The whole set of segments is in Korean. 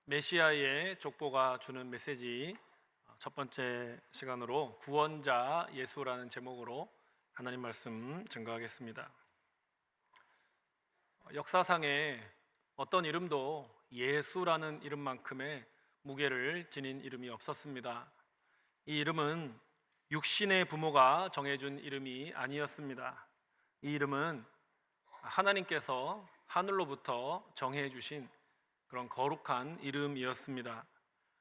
메시아의 족보가 주는 메시지 첫 번째 시간으로 구원자 예수라는 제목으로 하나님 말씀 증거하겠습니다. 역사상에 어떤 이름도 예수라는 이름만큼의 무게를 지닌 이름이 없었습니다. 이 이름은 육신의 부모가 정해준 이름이 아니었습니다. 이 이름은 하나님께서 하늘로부터 정해주신 그런 거룩한 이름이었습니다.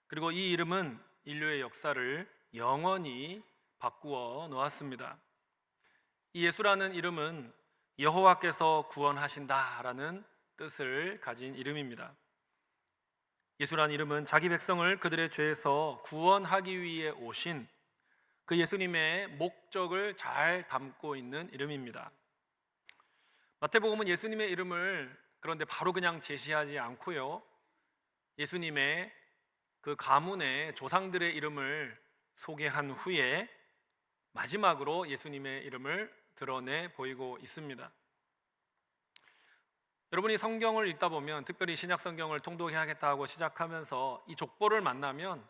그리고 이 이름은 인류의 역사를 영원히 바꾸어 놓았습니다. 이 예수라는 이름은 여호와께서 구원하신다라는 뜻을 가진 이름입니다. 예수라는 이름은 자기 백성을 그들의 죄에서 구원하기 위해 오신 그 예수님의 목적을 잘 담고 있는 이름입니다. 마태복음은 예수님의 이름을 그런데 바로 그냥 제시하지 않고요, 예수님의 그 가문의 조상들의 이름을 소개한 후에 마지막으로 예수님의 이름을 드러내 보이고 있습니다. 여러분이 성경을 읽다 보면, 특별히 신약 성경을 통독해야겠다 하고 시작하면서 이 족보를 만나면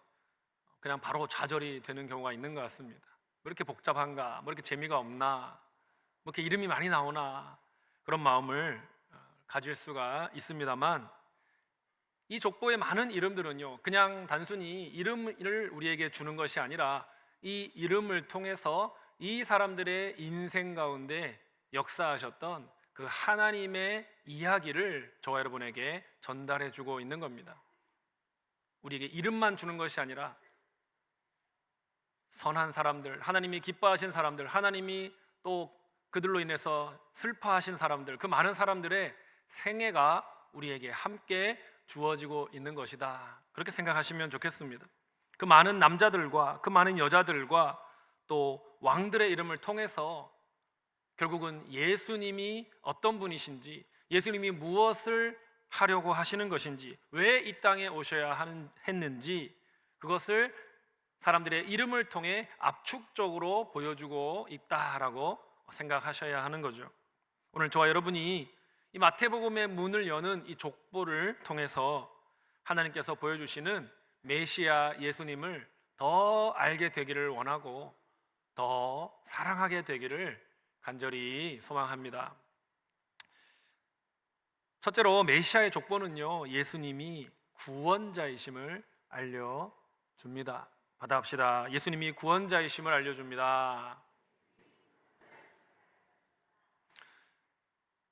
그냥 바로 좌절이 되는 경우가 있는 것 같습니다. 왜 이렇게 복잡한가? 뭐 이렇게 재미가 없나? 뭐 이렇게 이름이 많이 나오나? 그런 마음을 가질 수가 있습니다만, 이 족보의 많은 이름들은요, 그냥 단순히 이름을 우리에게 주는 것이 아니라 이 이름을 통해서 이 사람들의 인생 가운데 역사하셨던 그 하나님의 이야기를 저와 여러분에게 전달해 주고 있는 겁니다. 우리에게 이름만 주는 것이 아니라 선한 사람들, 하나님이 기뻐하신 사람들, 하나님이 또 그들로 인해서 슬퍼하신 사람들, 그 많은 사람들의 생애가 우리에게 함께 주어지고 있는 것이다, 그렇게 생각하시면 좋겠습니다. 그 많은 남자들과 그 많은 여자들과 또 왕들의 이름을 통해서 결국은 예수님이 어떤 분이신지, 예수님이 무엇을 하려고 하시는 것인지, 왜 이 땅에 오셔야 했는지, 그것을 사람들의 이름을 통해 압축적으로 보여주고 있다라고 생각하셔야 하는 거죠. 오늘 저와 여러분이 이 마태복음의 문을 여는 이 족보를 통해서 하나님께서 보여주시는 메시아 예수님을 더 알게 되기를 원하고 더 사랑하게 되기를 간절히 소망합니다. 첫째로 메시아의 족보는요, 예수님이 구원자이심을 알려줍니다. 받아갑시다. 예수님이 구원자이심을 알려줍니다.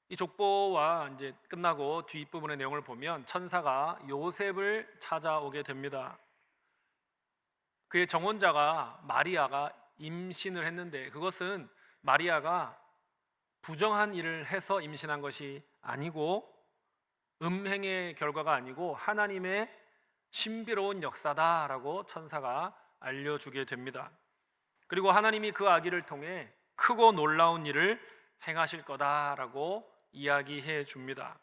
이 족보와 이제 끝나고 뒷부분의 내용을 보면 천사가 요셉을 찾아오게 됩니다. 그의 정혼자가 마리아가 임신을 했는데, 그것은 마리아가 부정한 일을 해서 임신한 것이 아니고 음행의 결과가 아니고 하나님의 신비로운 역사다라고 천사가 알려주게 됩니다. 그리고 하나님이 그 아기를 통해 크고 놀라운 일을 행하실 거다라고 이야기해 줍니다.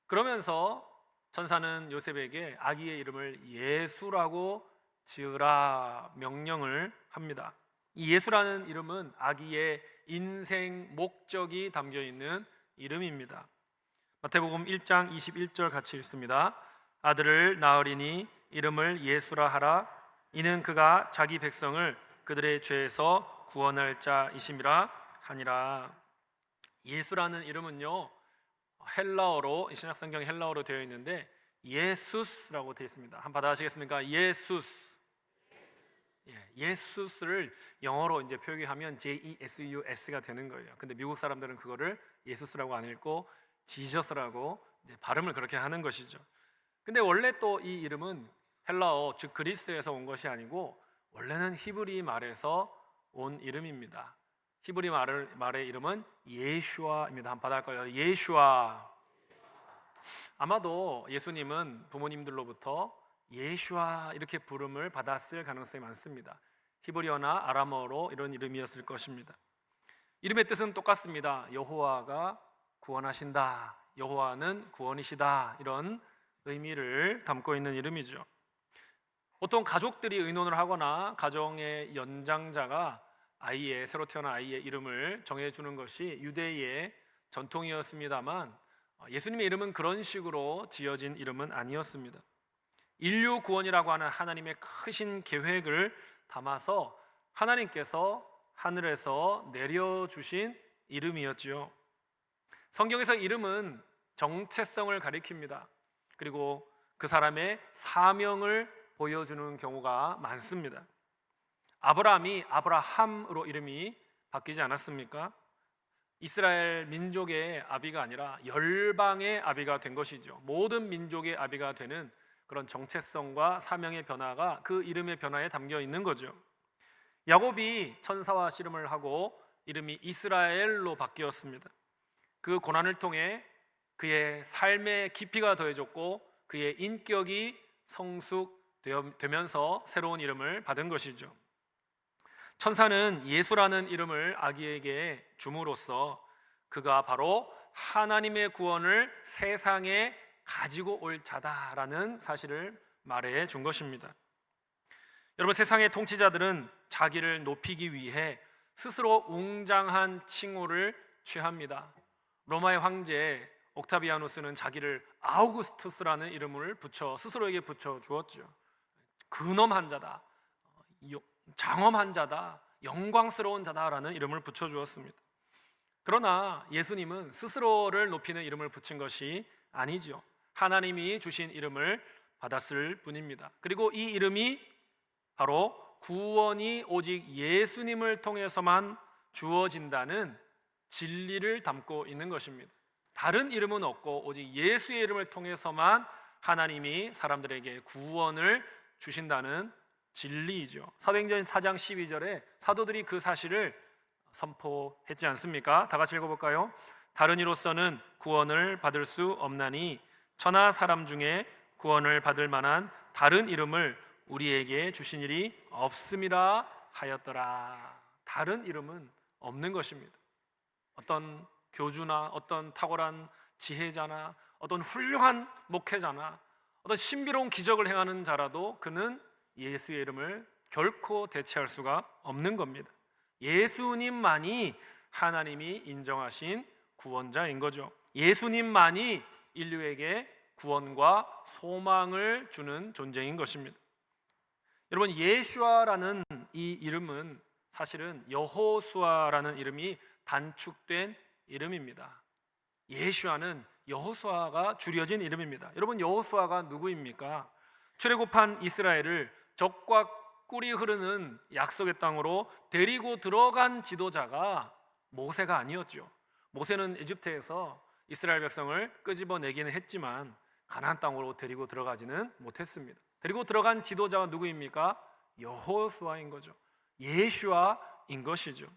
그러면서 천사는 요셉에게 아기의 이름을 예수라고 지으라 명령을 합니다. 이 예수라는 이름은 아기의 인생 목적이 담겨 있는 이름입니다. 마태복음 1장 21절 같이 읽습니다. 아들을 낳으리니 이름을 예수라 하라. 이는 그가 자기 백성을 그들의 죄에서 구원할 자이심이라 하니라. 예수라는 이름은요, 헬라어로, 신약성경에 헬라어로 되어 있는데 예수스라고 되어 있습니다. 한번 받아가시겠습니까? 예수스. 예수스를 영어로 이제 표기하면 JESUS가 되는 거예요. 근데 미국 사람들은 그거를 예수스라고 안 읽고 지저스라고 발음을 그렇게 하는 것이죠. 근데 원래 또 이 이름은 헬라어, 즉 그리스에서 온 것이 아니고 원래는 히브리 말에서 온 이름입니다. 히브리 말의 이름은 예슈아입니다. 한번 받아갈까요? 예슈아. 아마도 예수님은 부모님들로부터 예슈아 이렇게 부름을 받았을 가능성이 많습니다. 히브리어나 아람어로 이런 이름이었을 것입니다. 이름의 뜻은 똑같습니다. 여호와가 구원하신다, 여호와는 구원이시다, 이런 의미를 담고 있는 이름이죠. 보통 가족들이 의논을 하거나 가정의 연장자가 새로 태어난 아이의 이름을 정해주는 것이 유대의 전통이었습니다만, 예수님의 이름은 그런 식으로 지어진 이름은 아니었습니다. 인류 구원이라고 하는 하나님의 크신 계획을 담아서 하나님께서 하늘에서 내려주신 이름이었지요. 성경에서 이름은 정체성을 가리킵니다. 그리고 그 사람의 사명을 보여주는 경우가 많습니다. 아브라함이 아브라함으로 이름이 바뀌지 않았습니까? 이스라엘 민족의 아비가 아니라 열방의 아비가 된 것이죠. 모든 민족의 아비가 되는 그런 정체성과 사명의 변화가 그 이름의 변화에 담겨 있는 거죠. 야곱이 천사와 씨름을 하고 이름이 이스라엘로 바뀌었습니다. 그 고난을 통해 그의 삶의 깊이가 더해졌고 그의 인격이 성숙되면서 새로운 이름을 받은 것이죠. 천사는 예수라는 이름을 아기에게 줌으로써 그가 바로 하나님의 구원을 세상에 가지고 올 자다라는 사실을 말해 준 것입니다. 여러분, 세상의 통치자들은 자기를 높이기 위해 스스로 웅장한 칭호를 취합니다. 로마의 황제 옥타비아누스는 자기를 아우구스투스라는 이름을 스스로에게 붙여 주었죠. 근엄한 자다, 장엄한 자다, 영광스러운 자다라는 이름을 붙여 주었습니다. 그러나 예수님은 스스로를 높이는 이름을 붙인 것이 아니죠. 하나님이 주신 이름을 받았을 뿐입니다. 그리고 이 이름이 바로 구원이 오직 예수님을 통해서만 주어진다는 진리를 담고 있는 것입니다. 다른 이름은 없고 오직 예수의 이름을 통해서만 하나님이 사람들에게 구원을 주신다는 진리이죠. 사도행전 4장 12절에 사도들이 그 사실을 선포했지 않습니까? 다 같이 읽어볼까요? 다른 이로서는 구원을 받을 수 없나니 천하 사람 중에 구원을 받을 만한 다른 이름을 우리에게 주신 일이 없음이라 하였더라. 다른 이름은 없는 것입니다. 어떤 교주나 어떤 탁월한 지혜자나 어떤 훌륭한 목회자나 어떤 신비로운 기적을 행하는 자라도 그는 예수의 이름을 결코 대체할 수가 없는 겁니다. 예수님만이 하나님이 인정하신 구원자인 거죠. 예수님만이 인류에게 구원과 소망을 주는 존재인 것입니다. 여러분, 예슈아라는 이 이름은 사실은 여호수아라는 이름이 단축된 이름입니다. 예슈아는 여호수아가 줄여진 이름입니다. 여러분, 여호수아가 누구입니까? 출애굽한 이스라엘을 적과 꿀이 흐르는 약속의 땅으로 데리고 들어간 지도자가 모세가 아니었죠. 모세는 이집트에서 이스라엘 백성을 끄집어내기는 했지만 가나안 땅으로 데리고 들어가지는 못했습니다. 데리고 들어간 지도자가 누구입니까? 여호수아인 거죠. 예슈아인 것이죠.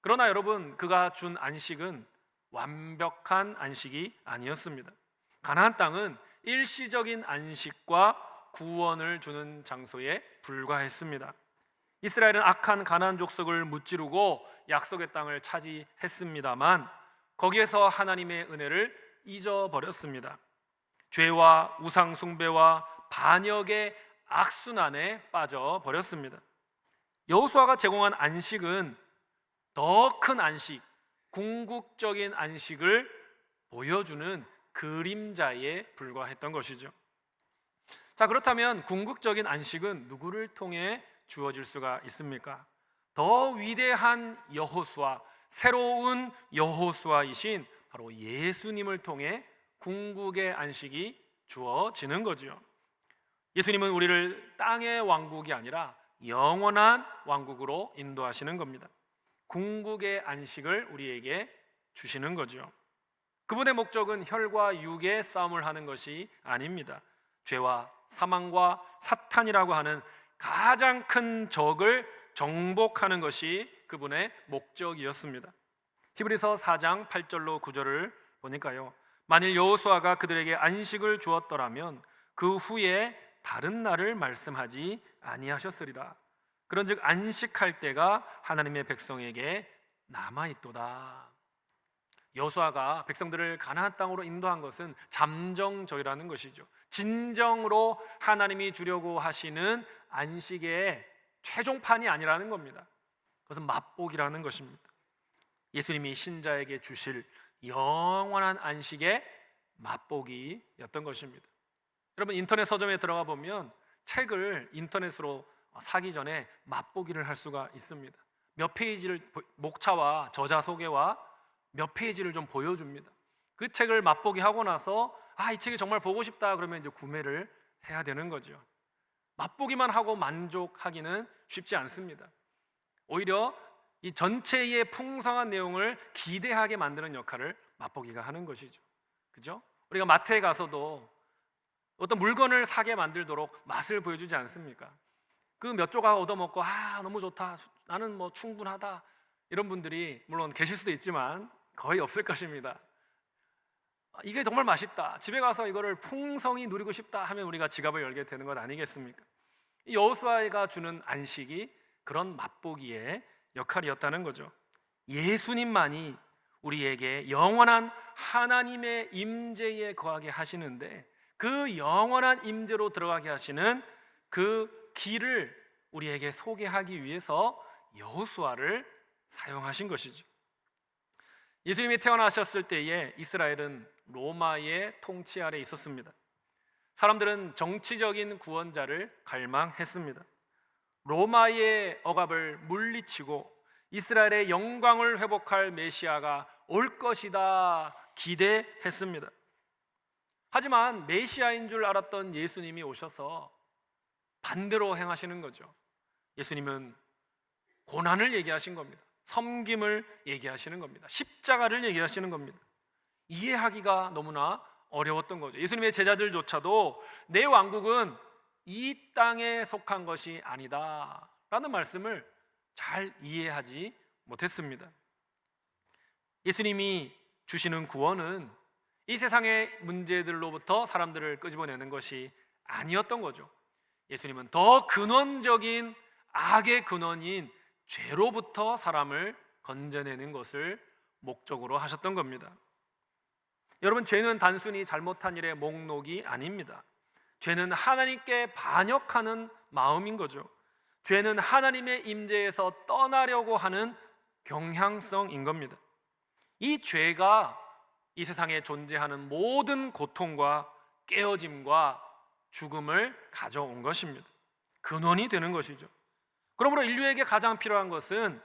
그러나 여러분, 그가 준 안식은 완벽한 안식이 아니었습니다. 가나안 땅은 일시적인 안식과 구원을 주는 장소에 불과했습니다. 이스라엘은 악한 가나안 족속을 무찌르고 약속의 땅을 차지했습니다만 거기에서 하나님의 은혜를 잊어버렸습니다. 죄와 우상 숭배와 반역의 악순환에 빠져버렸습니다. 여호수아가 제공한 안식은 더 큰 안식, 궁극적인 안식을 보여주는 그림자에 불과했던 것이죠. 자, 그렇다면 궁극적인 안식은 누구를 통해 주어질 수가 있습니까? 더 위대한 여호수아, 새로운 여호수아이신 바로 예수님을 통해 궁극의 안식이 주어지는 거죠. 예수님은 우리를 땅의 왕국이 아니라 영원한 왕국으로 인도하시는 겁니다. 궁극의 안식을 우리에게 주시는 거죠. 그분의 목적은 혈과 육의 싸움을 하는 것이 아닙니다. 죄와 사망과 사탄이라고 하는 가장 큰 적을 정복하는 것이 그분의 목적이었습니다. 히브리서 4장 8절로 9절을 보니까요, 만일 여호수아가 그들에게 안식을 주었더라면 그 후에 다른 날을 말씀하지 아니하셨으리라. 그런즉 안식할 때가 하나님의 백성에게 남아있도다. 여호수아가 백성들을 가나안 땅으로 인도한 것은 잠정적이라는 것이죠. 진정으로 하나님이 주려고 하시는 안식의 최종판이 아니라는 겁니다. 그것은 맛복이라는 것입니다. 예수님이 신자에게 주실 영원한 안식의 맛보기였던 것입니다. 여러분 인터넷 서점에 들어가 보면 책을 인터넷으로 사기 전에 맛보기를 할 수가 있습니다. 몇 페이지를 목차와 저자 소개와 몇 페이지를 좀 보여줍니다. 그 책을 맛보기 하고 나서 이 책이 정말 보고 싶다 그러면 이제 구매를 해야 되는 거죠. 맛보기만 하고 만족하기는 쉽지 않습니다. 오히려 이 전체의 풍성한 내용을 기대하게 만드는 역할을 맛보기가 하는 것이죠. 그죠? 우리가 마트에 가서도 어떤 물건을 사게 만들도록 맛을 보여주지 않습니까? 그 몇 조각 얻어먹고 너무 좋다, 나는 뭐 충분하다, 이런 분들이 물론 계실 수도 있지만 거의 없을 것입니다. 이게 정말 맛있다, 집에 가서 이거를 풍성히 누리고 싶다 하면 우리가 지갑을 열게 되는 것 아니겠습니까? 이 여호수아가 주는 안식이 그런 맛보기의 역할이었다는 거죠. 예수님만이 우리에게 영원한 하나님의 임재에 거하게 하시는데, 그 영원한 임재로 들어가게 하시는 그 길을 우리에게 소개하기 위해서 여호수아를 사용하신 것이죠. 예수님이 태어나셨을 때에 이스라엘은 로마의 통치 아래 있었습니다. 사람들은 정치적인 구원자를 갈망했습니다. 로마의 억압을 물리치고 이스라엘의 영광을 회복할 메시아가 올 것이다 기대했습니다. 하지만 메시아인 줄 알았던 예수님이 오셔서 반대로 행하시는 거죠. 예수님은 고난을 얘기하신 겁니다. 섬김을 얘기하시는 겁니다. 십자가를 얘기하시는 겁니다. 이해하기가 너무나 어려웠던 거죠. 예수님의 제자들조차도 내 왕국은 이 땅에 속한 것이 아니다 라는 말씀을 잘 이해하지 못했습니다. 예수님이 주시는 구원은 이 세상의 문제들로부터 사람들을 끄집어내는 것이 아니었던 거죠. 예수님은 더 근원적인 악의 근원인 죄로부터 사람을 건져내는 것을 목적으로 하셨던 겁니다. 여러분, 죄는 단순히 잘못한 일의 목록이 아닙니다. 죄는 하나님께 반역하는 마음인 거죠. 죄는 하나님의 임재에서 떠나려고 하는 경향성인 겁니다. 이 죄가 이 세상에 존재하는 모든 고통과 깨어짐과 죽음을 가져온 것입니다. 근원이 되는 것이죠. 그러므로 인류에게 가장 필요한 것은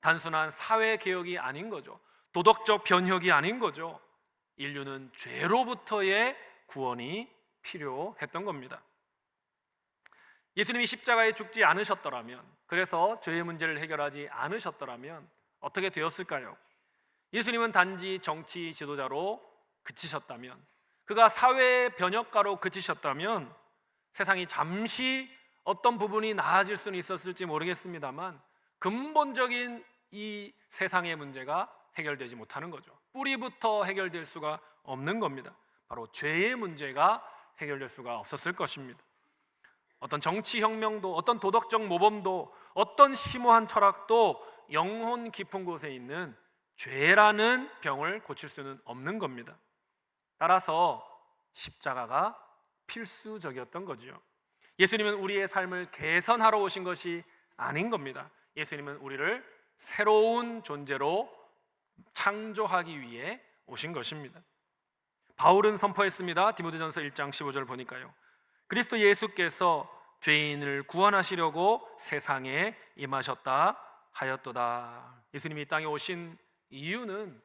단순한 사회개혁이 아닌 거죠. 도덕적 변혁이 아닌 거죠. 인류는 죄로부터의 구원이 필요했던 겁니다. 예수님이 십자가에 죽지 않으셨더라면, 그래서 죄의 문제를 해결하지 않으셨더라면 어떻게 되었을까요? 예수님은 단지 정치 지도자로 그치셨다면, 그가 사회 변혁가로 그치셨다면 세상이 잠시 어떤 부분이 나아질 수는 있었을지 모르겠습니다만 근본적인 이 세상의 문제가 해결되지 못하는 거죠. 뿌리부터 해결될 수가 없는 겁니다. 바로 죄의 문제가 해결될 수가 없었을 것입니다. 어떤 정치혁명도, 어떤 도덕적 모범도, 어떤 심오한 철학도 영혼 깊은 곳에 있는 죄라는 병을 고칠 수는 없는 겁니다. 따라서 십자가가 필수적이었던 거죠. 예수님은 우리의 삶을 개선하러 오신 것이 아닌 겁니다. 예수님은 우리를 새로운 존재로 창조하기 위해 오신 것입니다. 바울은 선포했습니다. 디모데전서 1장 15절 보니까요, 그리스도 예수께서 죄인을 구원하시려고 세상에 임하셨다 하였도다. 예수님이 이 땅에 오신 이유는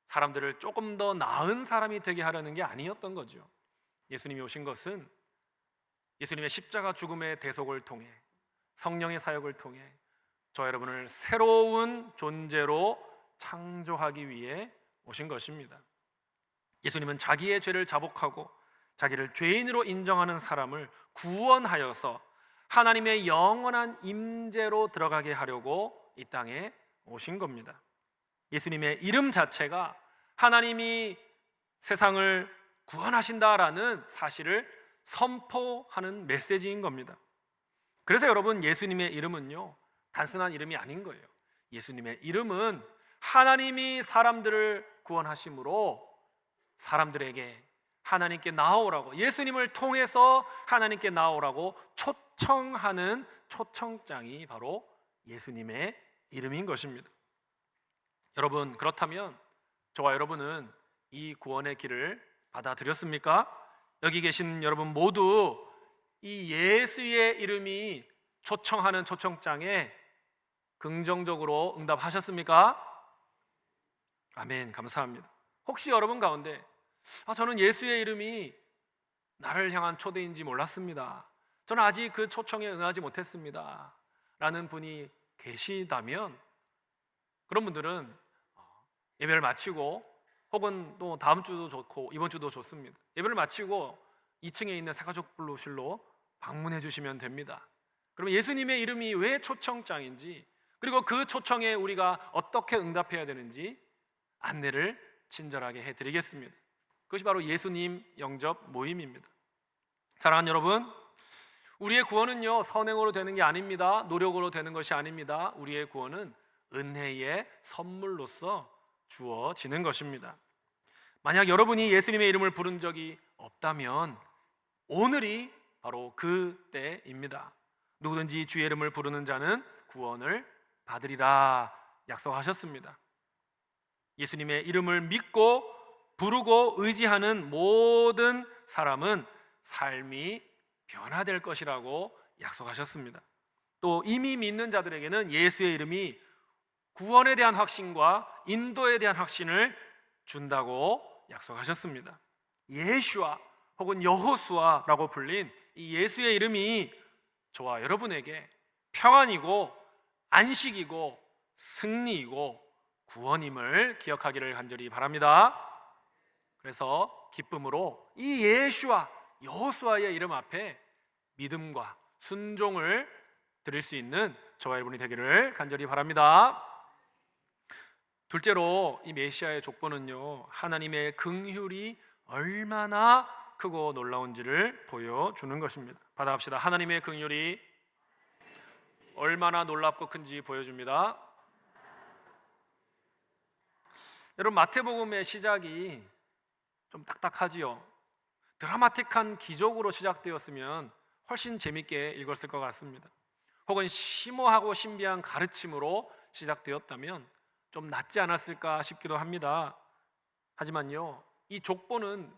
사람들을 조금 더 나은 사람이 되게 하려는 게 아니었던 거죠. 예수님이 오신 것은 예수님의 십자가 죽음의 대속을 통해, 성령의 사역을 통해 저 여러분을 새로운 존재로 창조하기 위해 오신 것입니다. 예수님은 자기의 죄를 자복하고 자기를 죄인으로 인정하는 사람을 구원하여서 하나님의 영원한 임재로 들어가게 하려고 이 땅에 오신 겁니다. 예수님의 이름 자체가 하나님이 세상을 구원하신다라는 사실을 선포하는 메시지인 겁니다. 그래서 여러분, 예수님의 이름은요, 단순한 이름이 아닌 거예요. 예수님의 이름은 하나님이 사람들을 구원하심으로 사람들에게 하나님께 나오라고, 예수님을 통해서 하나님께 나오라고 초청하는 초청장이 바로 예수님의 이름인 것입니다. 여러분, 그렇다면 저와 여러분은 이 구원의 길을 받아들였습니까? 여기 계신 여러분 모두 이 예수의 이름이 초청하는 초청장에 긍정적으로 응답하셨습니까? 아멘, 감사합니다. 혹시 여러분 가운데 저는 예수의 이름이 나를 향한 초대인지 몰랐습니다, 저는 아직 그 초청에 응하지 못했습니다 라는 분이 계시다면, 그런 분들은 예배를 마치고, 혹은 또 다음 주도 좋고 이번 주도 좋습니다, 예배를 마치고 2층에 있는 새가족 블루실로 방문해 주시면 됩니다. 그러면 예수님의 이름이 왜 초청장인지, 그리고 그 초청에 우리가 어떻게 응답해야 되는지 안내를 친절하게 해드리겠습니다. 그것이 바로 예수님 영접 모임입니다. 사랑하는 여러분, 우리의 구원은요 선행으로 되는 게 아닙니다. 노력으로 되는 것이 아닙니다. 우리의 구원은 은혜의 선물로서 주어지는 것입니다. 만약 여러분이 예수님의 이름을 부른 적이 없다면 오늘이 바로 그 때입니다. 누구든지 주의 이름을 부르는 자는 구원을 받으리라 약속하셨습니다. 예수님의 이름을 믿고 부르고 의지하는 모든 사람은 삶이 변화될 것이라고 약속하셨습니다. 또 이미 믿는 자들에게는 예수의 이름이 구원에 대한 확신과 인도에 대한 확신을 준다고 약속하셨습니다. 예슈아 혹은 여호수아라고 불린 이 예수의 이름이 저와 여러분에게 평안이고 안식이고 승리이고 구원임을 기억하기를 간절히 바랍니다. 그래서 기쁨으로 이 예슈아 여호수아의 이름 앞에 믿음과 순종을 드릴 수 있는 저와 여러분이 되기를 간절히 바랍니다. 둘째로 이 메시아의 족보는요 하나님의 긍휼이 얼마나 크고 놀라운지를 보여주는 것입니다. 받아갑시다. 하나님의 긍휼이 얼마나 놀랍고 큰지 보여줍니다. 여러분, 마태복음의 시작이 좀 딱딱하지요. 드라마틱한 기적으로 시작되었으면 훨씬 재밌게 읽었을 것 같습니다. 혹은 심오하고 신비한 가르침으로 시작되었다면 좀 낫지 않았을까 싶기도 합니다. 하지만요 이 족보는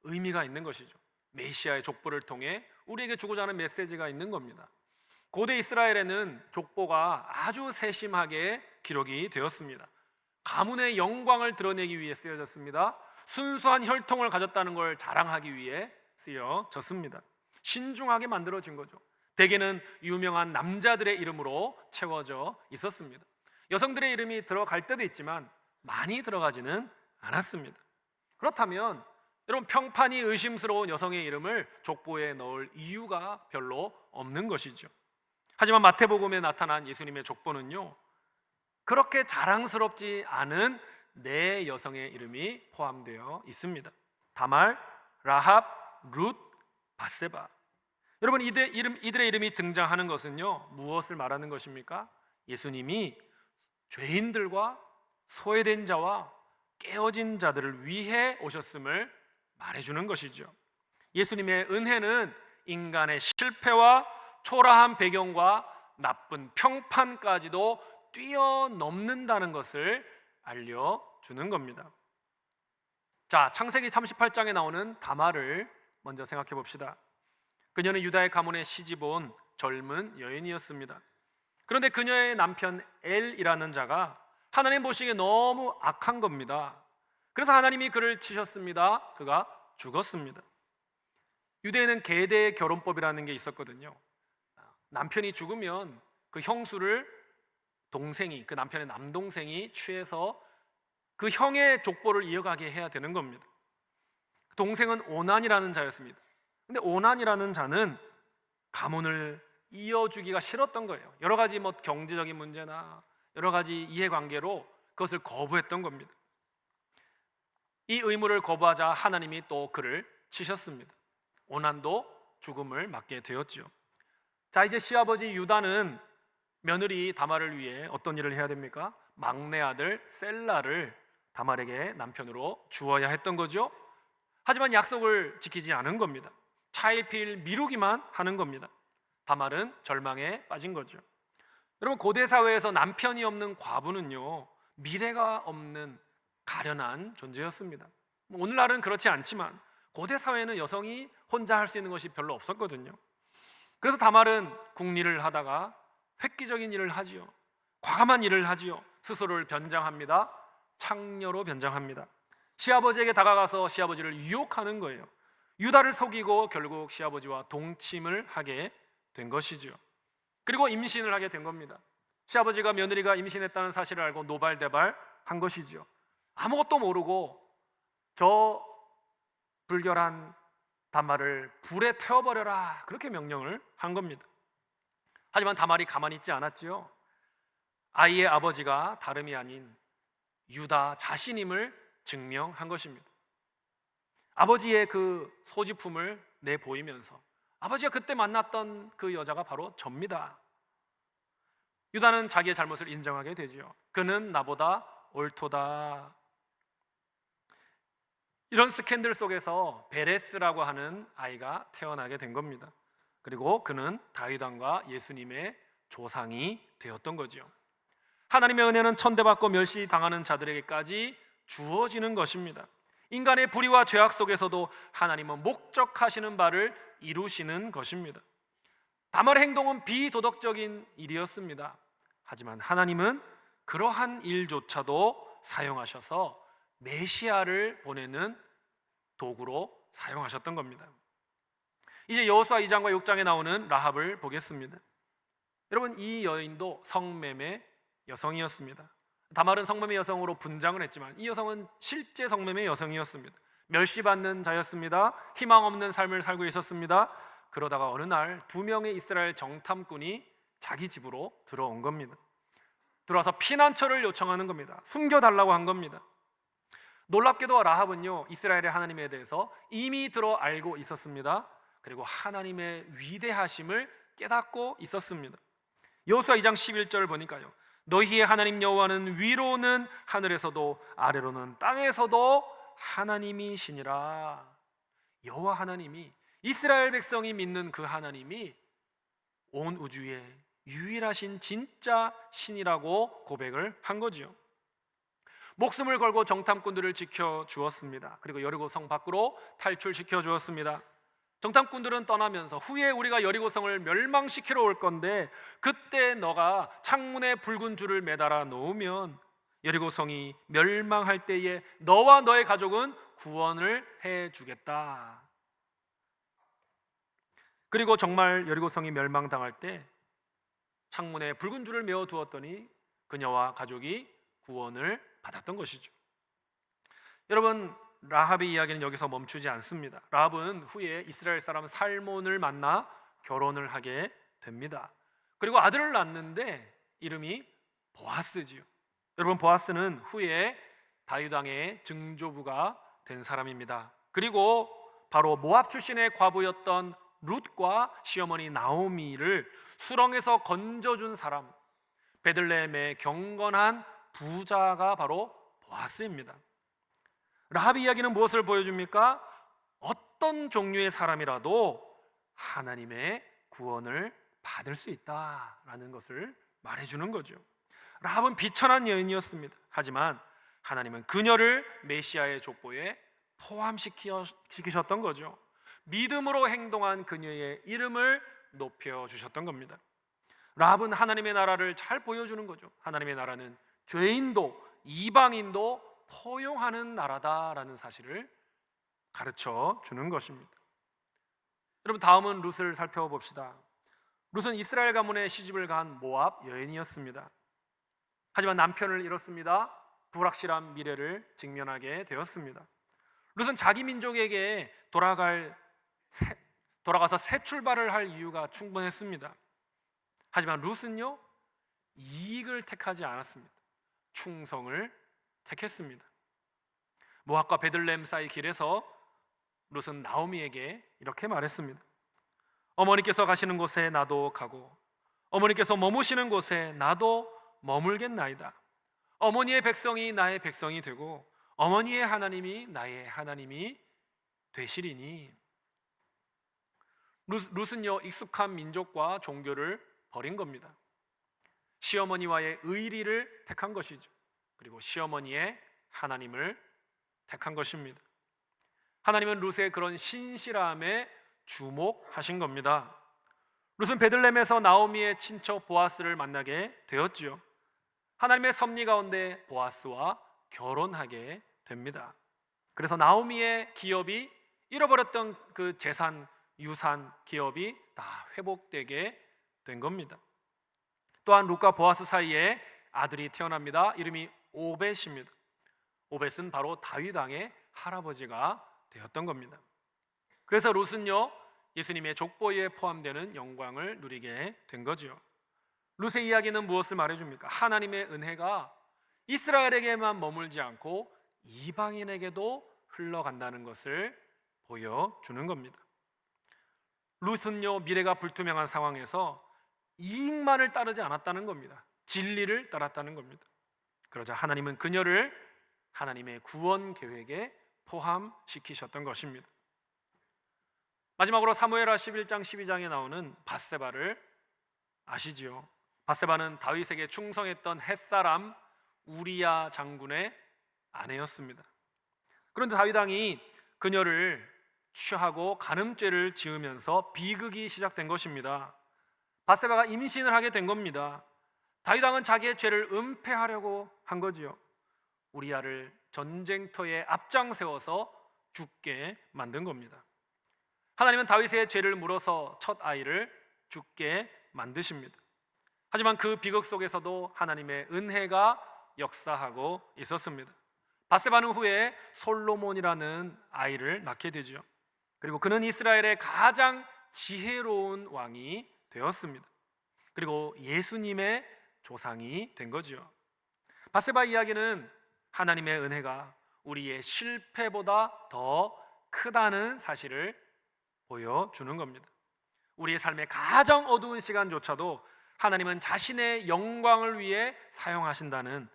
의미가 있는 것이죠. 메시아의 족보를 통해 우리에게 주고자 하는 메시지가 있는 겁니다. 고대 이스라엘에는 족보가 아주 세심하게 기록이 되었습니다. 가문의 영광을 드러내기 위해 쓰여졌습니다. 순수한 혈통을 가졌다는 걸 자랑하기 위해 쓰여졌습니다. 신중하게 만들어진 거죠. 대개는 유명한 남자들의 이름으로 채워져 있었습니다. 여성들의 이름이 들어갈 때도 있지만 많이 들어가지는 않았습니다. 그렇다면 여러분, 평판이 의심스러운 여성의 이름을 족보에 넣을 이유가 별로 없는 것이죠. 하지만 마태복음에 나타난 예수님의 족보는요 그렇게 자랑스럽지 않은 네 여성의 이름이 포함되어 있습니다. 다말, 라합, 룻, 바세바. 여러분, 이들의 이름이 등장하는 것은요 무엇을 말하는 것입니까? 예수님이 죄인들과 소외된 자와 깨어진 자들을 위해 오셨음을 말해주는 것이죠. 예수님의 은혜는 인간의 실패와 초라한 배경과 나쁜 평판까지도 뛰어넘는다는 것을 알려주는 겁니다. 자, 창세기 38장에 나오는 다말을 먼저 생각해 봅시다. 그녀는 유다의 가문에 시집 온 젊은 여인이었습니다. 그런데 그녀의 남편 엘이라는 자가 하나님 보시기에 너무 악한 겁니다. 그래서 하나님이 그를 치셨습니다. 그가 죽었습니다. 유대에는 계대 결혼법이라는 게 있었거든요. 남편이 죽으면 그 형수를 그 남편의 남동생이 취해서 그 형의 족보를 이어가게 해야 되는 겁니다. 동생은 오난이라는 자였습니다. 근데 오난이라는 자는 가문을 이어주기가 싫었던 거예요. 여러 가지 경제적인 문제나 여러 가지 이해관계로 그것을 거부했던 겁니다. 이 의무를 거부하자 하나님이 또 그를 치셨습니다. 오난도 죽음을 맞게 되었죠. 자, 이제 시아버지 유다는 며느리 다말을 위해 어떤 일을 해야 됩니까? 막내 아들 셀라를 다말에게 남편으로 주어야 했던 거죠. 하지만 약속을 지키지 않은 겁니다. 차일피일 미루기만 하는 겁니다. 다말은 절망에 빠진 거죠. 여러분, 고대 사회에서 남편이 없는 과부는요 미래가 없는 가련한 존재였습니다. 오늘날은 그렇지 않지만 고대 사회는 여성이 혼자 할 수 있는 것이 별로 없었거든요. 그래서 다말은 국리를 하다가 획기적인 일을 하지요. 과감한 일을 하지요. 스스로를 변장합니다. 창녀로 변장합니다. 시아버지에게 다가가서 시아버지를 유혹하는 거예요. 유다를 속이고 결국 시아버지와 동침을 하게 된 것이죠. 그리고 임신을 하게 된 겁니다. 시아버지가 며느리가 임신했다는 사실을 알고 노발대발한 것이죠. 아무것도 모르고 저 불결한 다말을 불에 태워버려라, 그렇게 명령을 한 겁니다. 하지만 다말이 가만히 있지 않았지요. 아이의 아버지가 다름이 아닌 유다 자신임을 증명한 것입니다. 아버지의 그 소지품을 내보이면서 아버지가 그때 만났던 그 여자가 바로 접니다. 유다는 자기의 잘못을 인정하게 되죠. 그는 나보다 옳도다. 이런 스캔들 속에서 베레스라고 하는 아이가 태어나게 된 겁니다. 그리고 그는 다윗 왕과 예수님의 조상이 되었던 거죠. 하나님의 은혜는 천대받고 멸시당하는 자들에게까지 주어지는 것입니다. 인간의 불의와 죄악 속에서도 하나님은 목적하시는 바를 이루시는 것입니다. 다말의 행동은 비도덕적인 일이었습니다. 하지만 하나님은 그러한 일조차도 사용하셔서 메시아를 보내는 도구로 사용하셨던 겁니다. 이제 여호수아 2장과 6장에 나오는 라합을 보겠습니다. 여러분, 이 여인도 성매매 여성이었습니다. 다말은 성매매 여성으로 분장을 했지만 이 여성은 실제 성매매 여성이었습니다. 멸시받는 자였습니다. 희망 없는 삶을 살고 있었습니다. 그러다가 어느 날 2명의 이스라엘 정탐꾼이 자기 집으로 들어온 겁니다. 들어와서 피난처를 요청하는 겁니다. 숨겨달라고 한 겁니다. 놀랍게도 라합은요, 이스라엘의 하나님에 대해서 이미 들어 알고 있었습니다. 그리고 하나님의 위대하심을 깨닫고 있었습니다. 여호수아 2장 11절을 보니까요, 너희의 하나님 여호와는 위로는 하늘에서도 아래로는 땅에서도 하나님이시니라. 여호와 하나님이, 이스라엘 백성이 믿는 그 하나님이 온 우주의 유일하신 진짜 신이라고 고백을 한 거지요. 목숨을 걸고 정탐꾼들을 지켜주었습니다. 그리고 여리고성 밖으로 탈출시켜 주었습니다. 정탐꾼들은 떠나면서 후에 우리가 여리고성을 멸망시키러 올 건데 그때 너가 창문에 붉은 줄을 매달아 놓으면 여리고성이 멸망할 때에 너와 너의 가족은 구원을 해주겠다. 그리고 정말 여리고성이 멸망당할 때 창문에 붉은 줄을 메어 두었더니 그녀와 가족이 구원을 받았던 것이죠. 여러분, 라합의 이야기는 여기서 멈추지 않습니다. 라합은 후에 이스라엘 사람 살몬을 만나 결혼을 하게 됩니다. 그리고 아들을 낳는데 이름이 보아스지요. 여러분, 보아스는 후에 다윗 왕의 증조부가 된 사람입니다. 그리고 바로 모압 출신의 과부였던 룻과 시어머니 나오미를 수렁에서 건져준 사람, 베들레헴의 경건한 부자가 바로 보아스입니다. 라합의 이야기는 무엇을 보여줍니까? 어떤 종류의 사람이라도 하나님의 구원을 받을 수 있다라는 것을 말해주는 거죠. 라합은 비천한 여인이었습니다. 하지만 하나님은 그녀를 메시아의 족보에 포함시키셨던 거죠. 믿음으로 행동한 그녀의 이름을 높여주셨던 겁니다. 라합은 하나님의 나라를 잘 보여주는 거죠. 하나님의 나라는 죄인도 이방인도 포용하는 나라다라는 사실을 가르쳐 주는 것입니다. 여러분, 다음은 룻을 살펴봅시다. 룻은 이스라엘 가문에 시집을 간 모압 여인이었습니다. 하지만 남편을 잃었습니다. 불확실한 미래를 직면하게 되었습니다. 룻은 자기 민족에게 돌아가서 새 출발을 할 이유가 충분했습니다. 하지만 룻은요, 이익을 택하지 않았습니다. 충성을 택했습니다. 모압과 베들레헴 사이 길에서 룻은 나오미에게 이렇게 말했습니다. 어머니께서 가시는 곳에 나도 가고 어머니께서 머무시는 곳에 나도 머물겠나이다. 어머니의 백성이 나의 백성이 되고 어머니의 하나님이 나의 하나님이 되시리니. 룻은요, 익숙한 민족과 종교를 버린 겁니다. 시어머니와의 의리를 택한 것이죠. 그리고 시어머니의 하나님을 택한 것입니다. 하나님은 룻의 그런 신실함에 주목하신 겁니다. 룻은 베들레헴에서 나오미의 친척 보아스를 만나게 되었지요. 하나님의 섭리 가운데 보아스와 결혼하게 됩니다. 그래서 나오미의 기업이 잃어버렸던 그 재산, 유산, 기업이 다 회복되게 된 겁니다. 또한 룻과 보아스 사이에 아들이 태어납니다. 이름이 오벳입니다. 오벳은 바로 다윗 왕의 할아버지가 되었던 겁니다. 그래서 룻은요, 예수님의 족보에 포함되는 영광을 누리게 된 거죠. 룻의 이야기는 무엇을 말해줍니까? 하나님의 은혜가 이스라엘에게만 머물지 않고 이방인에게도 흘러간다는 것을 보여주는 겁니다. 룻은요, 미래가 불투명한 상황에서 이익만을 따르지 않았다는 겁니다. 진리를 따랐다는 겁니다. 그러자 하나님은 그녀를 하나님의 구원 계획에 포함시키셨던 것입니다. 마지막으로 사무엘하 11장 12장에 나오는 밧세바를 아시지요? 밧세바는 다윗에게 충성했던 햇사람 우리야 장군의 아내였습니다. 그런데 다윗 왕이 그녀를 취하고 간음죄를 지으면서 비극이 시작된 것입니다. 밧세바가 임신을 하게 된 겁니다. 다윗 왕은 자기의 죄를 은폐하려고 한 거지요. 우리야를 전쟁터에 앞장 세워서 죽게 만든 겁니다. 하나님은 다윗의 죄를 물어서 첫 아이를 죽게 만드십니다. 하지만 그 비극 속에서도 하나님의 은혜가 역사하고 있었습니다. 밧세바는 후에 솔로몬이라는 아이를 낳게 되죠. 그리고 그는 이스라엘의 가장 지혜로운 왕이 되었습니다. 그리고 예수님의 조상이 된 거죠. 밧세바 이야기는 하나님의 은혜가 우리의 실패보다 더 크다는 사실을 보여주는 겁니다. 우리의 삶의 가장 어두운 시간조차도 하나님은 자신의 영광을 위해 사용하신다는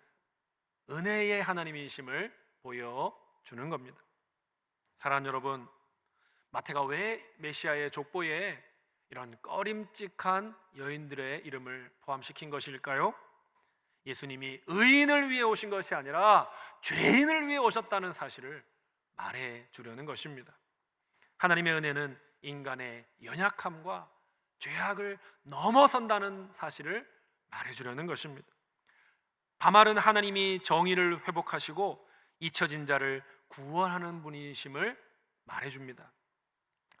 은혜의 하나님이심을 보여주는 겁니다. 사랑하는 여러분, 마태가 왜 메시아의 족보에 이런 꺼림칙한 여인들의 이름을 포함시킨 것일까요? 예수님이 의인을 위해 오신 것이 아니라 죄인을 위해 오셨다는 사실을 말해 주려는 것입니다. 하나님의 은혜는 인간의 연약함과 죄악을 넘어선다는 사실을 말해주려는 것입니다. 다말은 하나님이 정의를 회복하시고 잊혀진 자를 구원하는 분이심을 말해줍니다.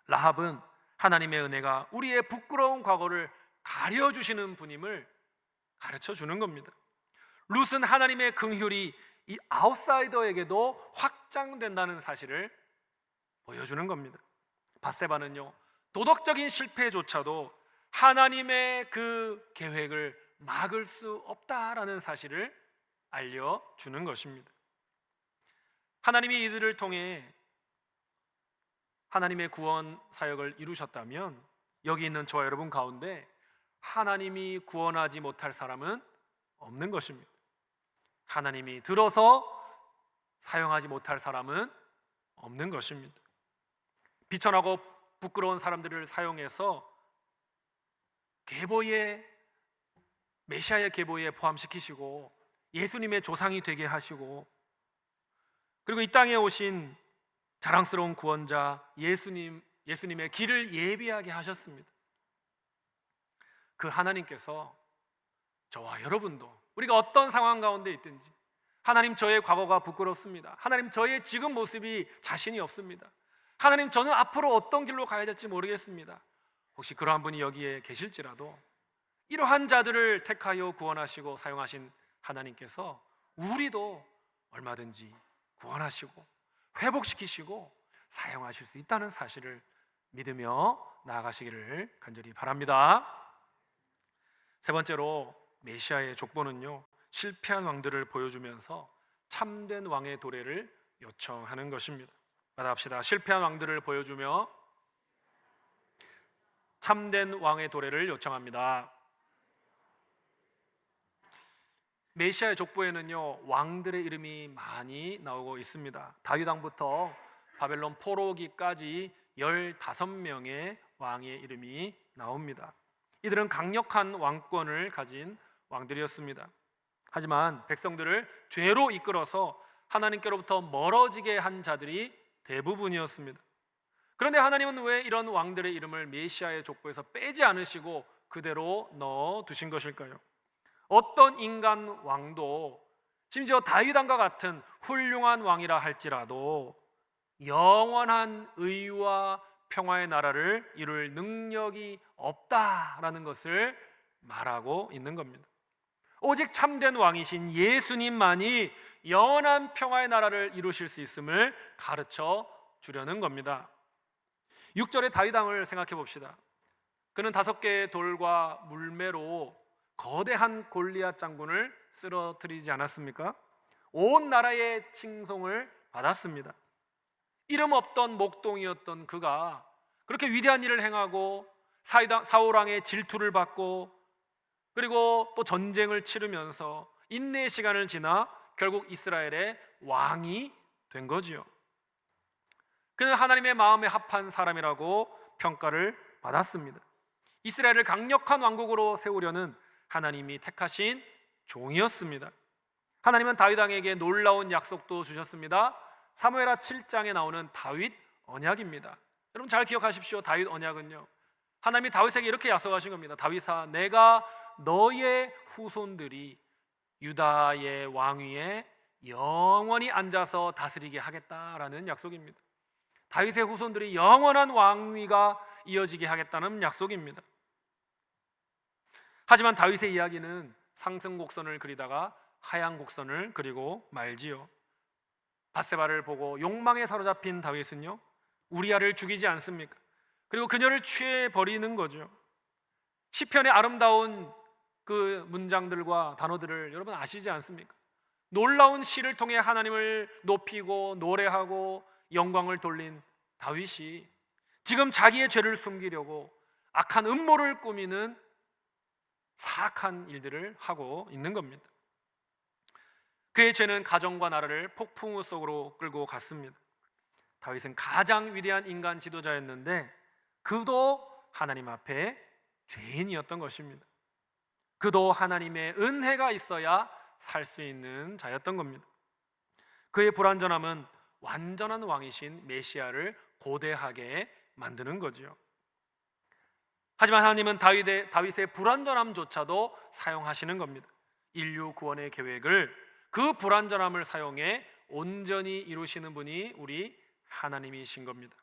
라합은 하나님의 은혜가 우리의 부끄러운 과거를 가려주시는 분임을 가르쳐주는 겁니다. 룻은 하나님의 긍휼이 이 아웃사이더에게도 확장된다는 사실을 보여주는 겁니다. 밧세바는요, 도덕적인 실패조차도 하나님의 그 계획을 막을 수 없다라는 사실을 알려주는 것입니다. 하나님이 이들을 통해 하나님의 구원 사역을 이루셨다면 여기 있는 저와 여러분 가운데 하나님이 구원하지 못할 사람은 없는 것입니다. 하나님이 들어서 사용하지 못할 사람은 없는 것입니다. 비천하고 부끄러운 사람들을 사용해서 계보에 메시아의 계보에 포함시키시고 예수님의 조상이 되게 하시고 그리고 이 땅에 오신 자랑스러운 구원자 예수님의 길을 예비하게 하셨습니다. 그 하나님께서 저와 여러분도 우리가 어떤 상황 가운데 있든지 하나님 저의 과거가 부끄럽습니다. 하나님 저의 지금 모습이 자신이 없습니다. 하나님 저는 앞으로 어떤 길로 가야 될지 모르겠습니다. 혹시 그러한 분이 여기에 계실지라도 이러한 자들을 택하여 구원하시고 사용하신 하나님께서 우리도 얼마든지 구원하시고 회복시키시고 사용하실 수 있다는 사실을 믿으며 나아가시기를 간절히 바랍니다. 세 번째로 메시아의 족보는요, 실패한 왕들을 보여주면서 참된 왕의 도래를 요청하는 것입니다. 따라합시다. 실패한 왕들을 보여주며 참된 왕의 도래를 요청합니다. 메시아의 족보에는요, 왕들의 이름이 많이 나오고 있습니다. 다윗 왕부터 바벨론 포로기까지 15명의 왕의 이름이 나옵니다. 이들은 강력한 왕권을 가진 왕들이었습니다. 하지만 백성들을 죄로 이끌어서 하나님께로부터 멀어지게 한 자들이 대부분이었습니다. 그런데 하나님은 왜 이런 왕들의 이름을 메시아의 족보에서 빼지 않으시고 그대로 넣어 두신 것일까요? 어떤 인간 왕도, 심지어 다윗 왕과 같은 훌륭한 왕이라 할지라도 영원한 의와 평화의 나라를 이룰 능력이 없다라는 것을 말하고 있는 겁니다. 오직 참된 왕이신 예수님만이 영원한 평화의 나라를 이루실 수 있음을 가르쳐 주려는 겁니다. 6절의 다윗 왕을 생각해 봅시다. 그는 5개의 돌과 물매로 거대한 골리앗 장군을 쓰러뜨리지 않았습니까? 온 나라의 칭송을 받았습니다. 이름 없던 목동이었던 그가 그렇게 위대한 일을 행하고 사울왕의 질투를 받고 그리고 또 전쟁을 치르면서 인내의 시간을 지나 결국 이스라엘의 왕이 된 거지요. 그는 하나님의 마음에 합한 사람이라고 평가를 받았습니다. 이스라엘을 강력한 왕국으로 세우려는 하나님이 택하신 종이었습니다. 하나님은 다윗 왕에게 놀라운 약속도 주셨습니다. 사무엘하 7장에 나오는 다윗 언약입니다. 여러분 잘 기억하십시오. 다윗 언약은요, 하나님이 다윗에게 이렇게 약속하신 겁니다. 다윗아, 내가 너의 후손들이 유다의 왕위에 영원히 앉아서 다스리게 하겠다라는 약속입니다. 다윗의 후손들이 영원한 왕위가 이어지게 하겠다는 약속입니다. 하지만 다윗의 이야기는 상승곡선을 그리다가 하향곡선을 그리고 말지요. 밧세바를 보고 욕망에 사로잡힌 다윗은요, 우리아를 죽이지 않습니까? 그리고 그녀를 취해 버리는 거죠. 시편의 아름다운 그 문장들과 단어들을 여러분 아시지 않습니까? 놀라운 시를 통해 하나님을 높이고 노래하고 영광을 돌린 다윗이 지금 자기의 죄를 숨기려고 악한 음모를 꾸미는 사악한 일들을 하고 있는 겁니다. 그의 죄는 가정과 나라를 폭풍우 속으로 끌고 갔습니다. 다윗은 가장 위대한 인간 지도자였는데 그도 하나님 앞에 죄인이었던 것입니다. 그도 하나님의 은혜가 있어야 살 수 있는 자였던 겁니다. 그의 불완전함은 완전한 왕이신 메시아를 고대하게 만드는 거죠. 하지만 하나님은 다윗의 불완전함조차도 사용하시는 겁니다. 인류 구원의 계획을 그 불완전함을 사용해 온전히 이루시는 분이 우리 하나님이신 겁니다.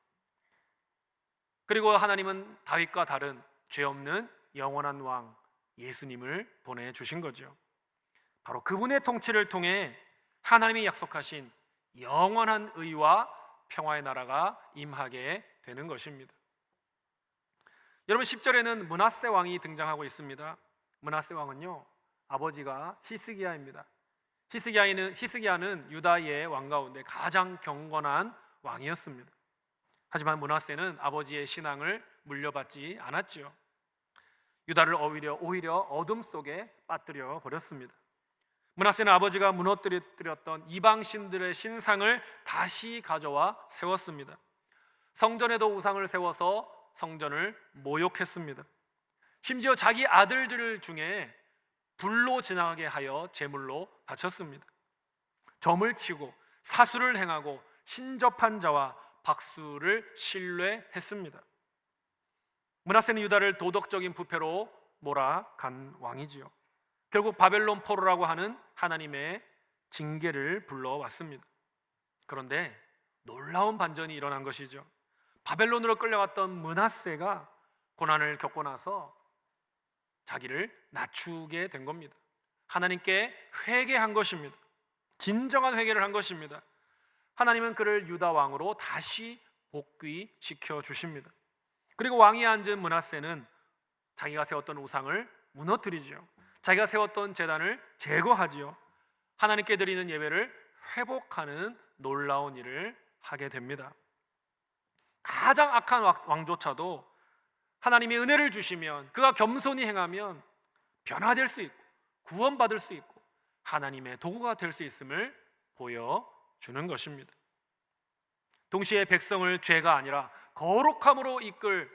그리고 하나님은 다윗과 다른 죄 없는 영원한 왕 예수님을 보내주신 거죠. 바로 그분의 통치를 통해 하나님이 약속하신 영원한 의와 평화의 나라가 임하게 되는 것입니다. 여러분 10절에는 므낫세 왕이 등장하고 있습니다. 므낫세 왕은요, 아버지가 히스기야입니다. 히스기야는 유다의 왕 가운데 가장 경건한 왕이었습니다. 하지만 므낫세는 아버지의 신앙을 물려받지 않았지요. 유다를 오히려 어둠 속에 빠뜨려 버렸습니다. 므낫세는 아버지가 무너뜨렸던 이방 신들의 신상을 다시 가져와 세웠습니다. 성전에도 우상을 세워서 성전을 모욕했습니다. 심지어 자기 아들들 중에 불로 지나가게 하여 제물로 바쳤습니다. 점을 치고 사수를 행하고 신접한 자와 박수를 신뢰했습니다. 므낫세는 유다를 도덕적인 부패로 몰아간 왕이지요. 결국 바벨론 포로라고 하는 하나님의 징계를 불러왔습니다. 그런데 놀라운 반전이 일어난 것이죠. 바벨론으로 끌려갔던 므낫세가 고난을 겪고 나서 자기를 낮추게 된 겁니다. 하나님께 회개한 것입니다. 진정한 회개를 한 것입니다. 하나님은 그를 유다 왕으로 다시 복귀시켜 주십니다. 그리고 왕위에 앉은 므낫세는 자기가 세웠던 우상을 무너뜨리죠. 자기가 세웠던 제단을 제거하지요. 하나님께 드리는 예배를 회복하는 놀라운 일을 하게 됩니다. 가장 악한 왕조차도 하나님이 은혜를 주시면, 그가 겸손히 행하면 변화될 수 있고 구원받을 수 있고 하나님의 도구가 될 수 있음을 보여주는 것입니다. 동시에 백성을 죄가 아니라 거룩함으로 이끌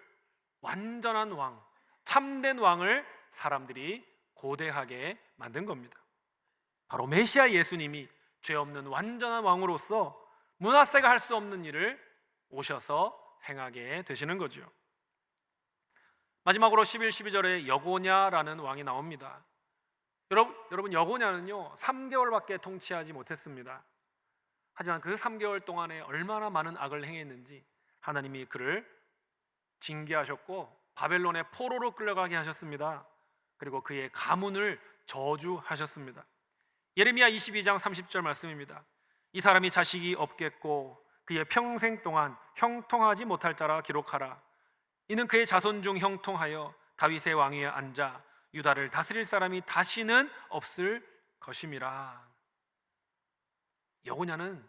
완전한 왕, 참된 왕을 사람들이 고대하게 만든 겁니다. 바로 메시아 예수님이 죄 없는 완전한 왕으로서 므낫세가 할 수 없는 일을 오셔서 행하게 되시는 거죠. 마지막으로 11, 12절에 여고냐라는 왕이 나옵니다. 여러분 여고냐는요 3개월밖에 통치하지 못했습니다. 하지만 그 3개월 동안에 얼마나 많은 악을 행했는지 하나님이 그를 징계하셨고 바벨론의 포로로 끌려가게 하셨습니다. 그리고 그의 가문을 저주하셨습니다. 예레미야 22장 30절 말씀입니다. 이 사람이 자식이 없겠고 그의 평생 동안 형통하지 못할 자라 기록하라. 이는 그의 자손 중 형통하여 다윗의 왕위에 앉아 유다를 다스릴 사람이 다시는 없을 것임이라. 여고냐는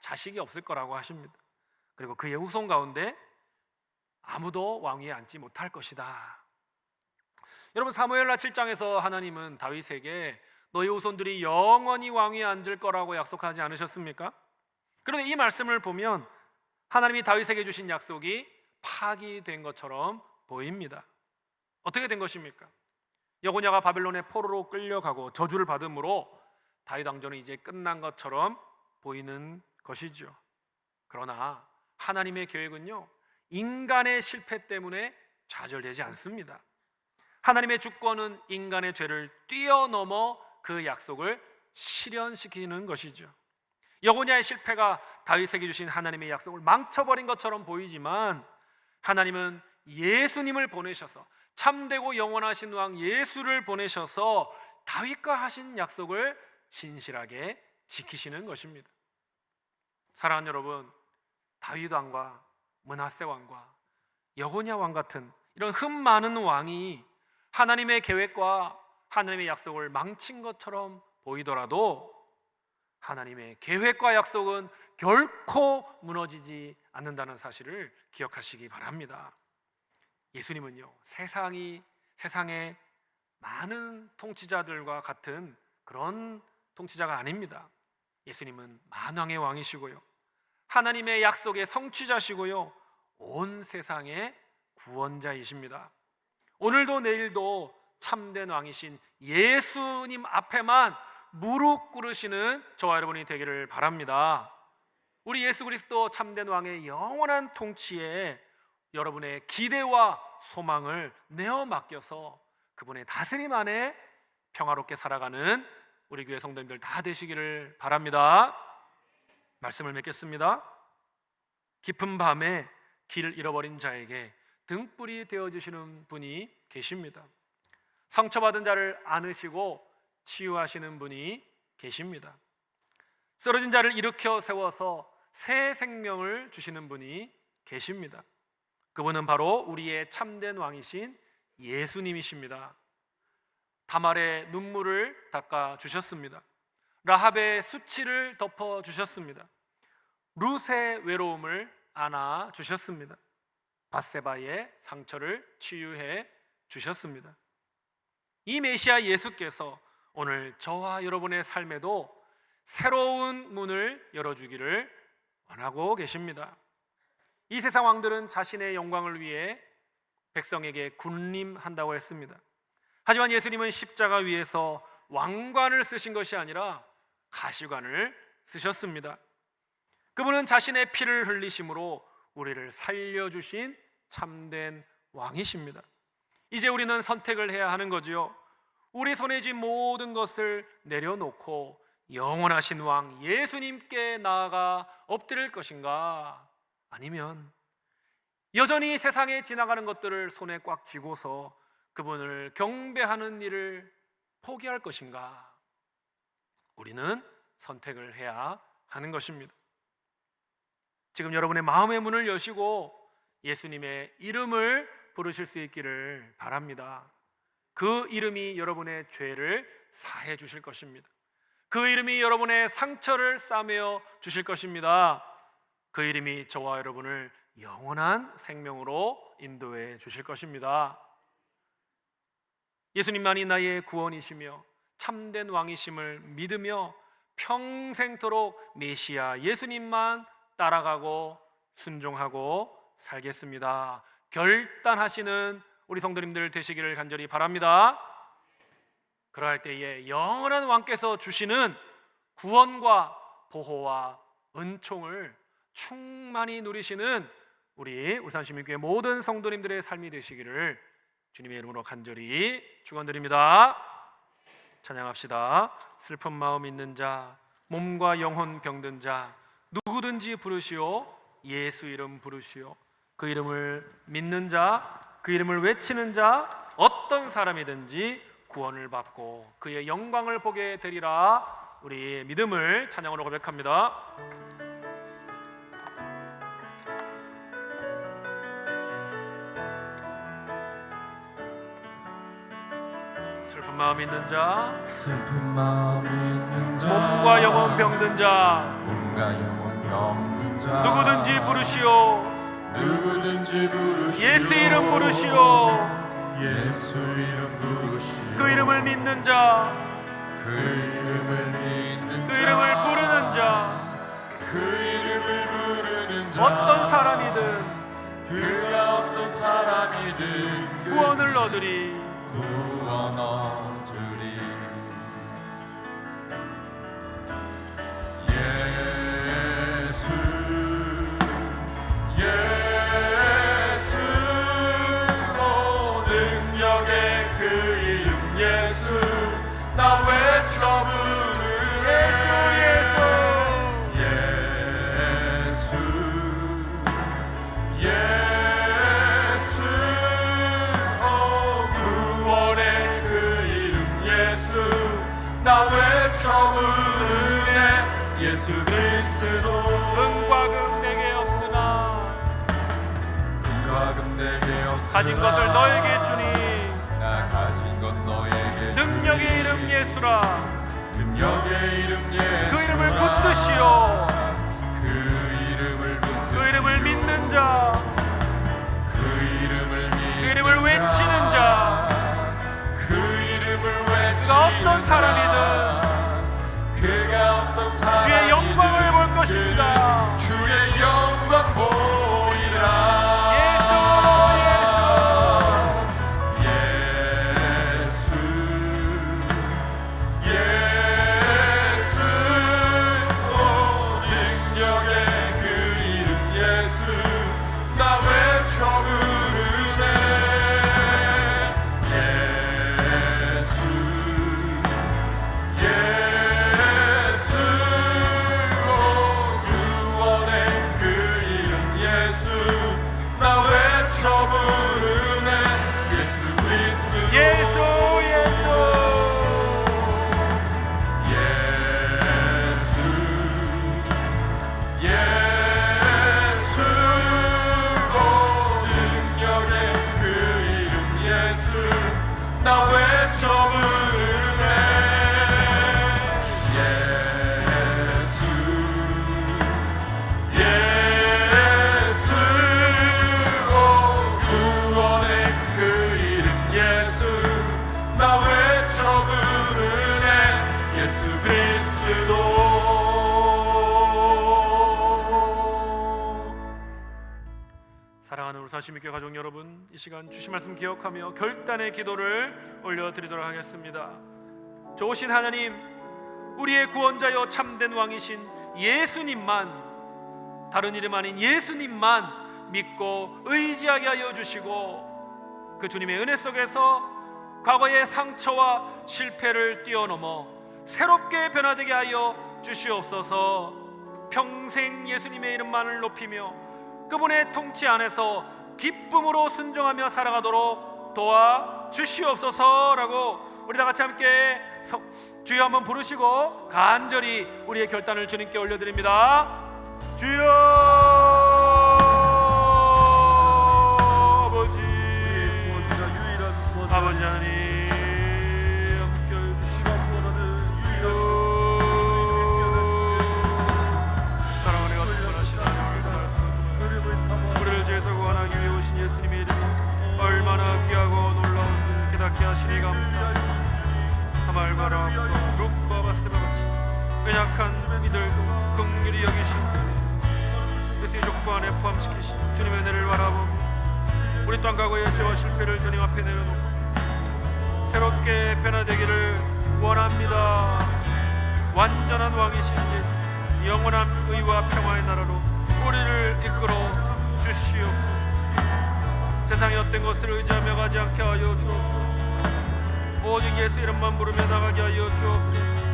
자식이 없을 거라고 하십니다. 그리고 그의 후손 가운데 아무도 왕위에 앉지 못할 것이다. 여러분 사무엘하 7장에서 하나님은 다윗에게 너희 후손들이 영원히 왕위에 앉을 거라고 약속하지 않으셨습니까? 그런데 이 말씀을 보면 하나님이 다윗에게 주신 약속이 파기된 것처럼 보입니다. 어떻게 된 것입니까? 여고냐가 바벨론의 포로로 끌려가고 저주를 받음으로 다윗 왕조는 이제 끝난 것처럼 보이는 것이죠. 그러나 하나님의 계획은요 인간의 실패 때문에 좌절되지 않습니다. 하나님의 주권은 인간의 죄를 뛰어넘어 그 약속을 실현시키는 것이죠. 여고냐의 실패가 다윗에게 주신 하나님의 약속을 망쳐버린 것처럼 보이지만 하나님은 예수님을 보내셔서 참되고 영원하신 왕 예수를 보내셔서 다윗과 하신 약속을 신실하게 지키시는 것입니다. 사랑하는 여러분, 다윗 왕과 므낫세 왕과 여고냐 왕 같은 이런 흠 많은 왕이 하나님의 계획과 하나님의 약속을 망친 것처럼 보이더라도 하나님의 계획과 약속은 결코 무너지지 않는다는 사실을 기억하시기 바랍니다. 예수님은요 세상의 많은 통치자들과 같은 그런 통치자가 아닙니다. 예수님은 만왕의 왕이시고요 하나님의 약속의 성취자시고요 온 세상의 구원자이십니다. 오늘도 내일도 참된 왕이신 예수님 앞에만 무릎 꿇으시는 저와 여러분이 되기를 바랍니다. 우리 예수 그리스도 참된 왕의 영원한 통치에 여러분의 기대와 소망을 내어 맡겨서 그분의 다스림 안에 평화롭게 살아가는 우리 교회 성도님들 다 되시기를 바랍니다. 말씀을 맺겠습니다. 깊은 밤에 길을 잃어버린 자에게 등불이 되어주시는 분이 계십니다. 상처받은 자를 안으시고 치유하시는 분이 계십니다. 쓰러진 자를 일으켜 세워서 새 생명을 주시는 분이 계십니다. 그분은 바로 우리의 참된 왕이신 예수님이십니다. 다말의 눈물을 닦아 주셨습니다. 라합의 수치를 덮어 주셨습니다. 룻의 외로움을 안아 주셨습니다. 밧세바의 상처를 치유해 주셨습니다. 이 메시아 예수께서 오늘 저와 여러분의 삶에도 새로운 문을 열어주기를 원하고 계십니다. 이 세상 왕들은 자신의 영광을 위해 백성에게 군림한다고 했습니다. 하지만 예수님은 십자가 위에서 왕관을 쓰신 것이 아니라 가시관을 쓰셨습니다. 그분은 자신의 피를 흘리심으로 우리를 살려주신 참된 왕이십니다. 이제 우리는 선택을 해야 하는 거지요. 우리 손에 쥔 모든 것을 내려놓고 영원하신 왕 예수님께 나아가 엎드릴 것인가? 아니면 여전히 세상에 지나가는 것들을 손에 꽉 쥐고서 그분을 경배하는 일을 포기할 것인가? 우리는 선택을 해야 하는 것입니다. 지금 여러분의 마음의 문을 여시고 예수님의 이름을 부르실 수 있기를 바랍니다. 그 이름이 여러분의 죄를 사해 주실 것입니다. 그 이름이 여러분의 상처를 싸매어 주실 것입니다. 그 이름이 저와 여러분을 영원한 생명으로 인도해 주실 것입니다. 예수님만이 나의 구원이시며 참된 왕이심을 믿으며 평생토록 메시아 예수님만 따라가고 순종하고 살겠습니다. 결단하시는 우리 성도님들 되시기를 간절히 바랍니다. 그러할 때에 영원한 왕께서 주시는 구원과 보호와 은총을 충만히 누리시는 우리 울산시민교회 모든 성도님들의 삶이 되시기를 주님의 이름으로 간절히 축원드립니다. 찬양합시다. 슬픈 마음 있는 자, 몸과 영혼 병든 자 누구든지 부르시오. 예수 이름 부르시오. 그 이름을 믿는 자, 그 이름을 외치는 자 어떤 사람이든지 구원을 받고 그의 영광을 보게 되리라. 우리 믿음을 찬양으로 고백합니다. 슬픈 마음 있는 자, 슬픈 마음 있는 자, 몸과 영혼 병든 자 몸과 영혼 병든 자 누구든지 부르시오. 누구든지 부르시오. 예수 이름 부르시오. 예수 이름 부르시오. 그 이름을 믿는 자, 그 이름을 믿는 그 자, 이름을 부르는 자 그 이름을 부르는 자 어떤 사람이든 그가 어떤 사람이든 구원을 얻으리. 구원 얻으리. 예수 예수 오 능력의 그 이름 예수 나 외쳐 부르네. 예수 예수 오 구원의 그 이름 예수 나 외쳐 부르네. 예수 그리스도 은과 금 내게 없으나 은과 금 내게 없으나 가진 것을 너에게 주니 나 가진 것 너에게 능력의 이름 예수라. 능력의 이름 예수 그 이름을 붙드시오. 그 이름을 붙드시오. 그 이름을 믿는 자, 그 이름을 외치는 자 그 이름을 외치는 그가 어떤 사람이든 그가 어떤 사람이든 주의 영광을 볼 것입니다. 주의 영광 보이라. 예수 예수 오 능력의 그 이름 예수 나 외쳐 부르네. 예수 예수 오 구원의 그 이름 예수 나 외쳐 부르네. 예수 그리스도 예수 예수 오 능력의 그 이름 예수 나 외쳐 부르네. 예수 예수 오 구원의 그 이름 예수 나 외쳐 부르네. 예수 그리스도. 사랑하는 울산시민교회 가족 여러분, 이 시간 주신 말씀 기억하며 결단의 기도를 올려드리도록 하겠습니다. 좋으신 하나님, 우리의 구원자여 참된 왕이신 예수님만, 다른 이름 아닌 예수님만 믿고 의지하게 하여 주시고 그 주님의 은혜 속에서 과거의 상처와 실패를 뛰어넘어 새롭게 변화되게 하여 주시옵소서. 평생 예수님의 이름만을 높이며 그분의 통치 안에서 기쁨으로 순종하며 살아가도록 도와주시옵소서라고 우리 다 같이 함께 주여 한번 부르시고 간절히 우리의 결단을 주님께 올려드립니다. 주여 아버지, 아버지 하나님 함께 해주시고 사랑하는 것 충만하신 하나님의 말씀, 우리를 죄에서 구원하기 위해 오신 예수님의 이름이 얼마나 귀하고 놀라운지 깨닫게 하시니 감사합니다. 하말과 룩과 바스바 같이 연약한 이들도 긍휼히 여기시고 예수의 족보 안에 포함시키신 주님의 은혜를 바라보며 우리 또한 과거의 죄와 실패를 주님 앞에 내려놓고 새롭게 변화되기를 원합니다. 완전한 왕이신 예수, 영원한 의와 평화의 나라로 우리를 이끌어 주시옵소서. 세상의 어떤 것을 의지하며 가지 않게 하여 주옵소서. 오직 예수 이름만 부르며 나가게 하여 주옵소서.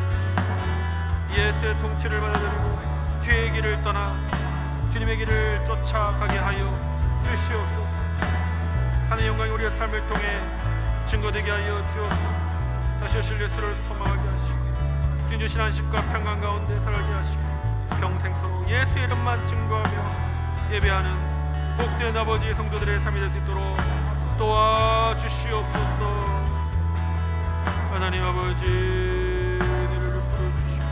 예수의 통치를 받아들이고 죄의 길을 떠나 주님의 길을 쫓아가게 하여 주시옵소서. 하나님의 영광이 우리의 삶을 통해 증거되게 하여 주옵소서. 다시 오실 예수를 소망하게 하시고 주님 주신 안식과 평강 가운데 살게 하시고 평생토록 예수 이름만 증거하며 예배하는 복된 아버지의 성도들의 삶이 될 수 있도록 도와주시옵소서. 하나님 아버지 은혜를 풀어주시고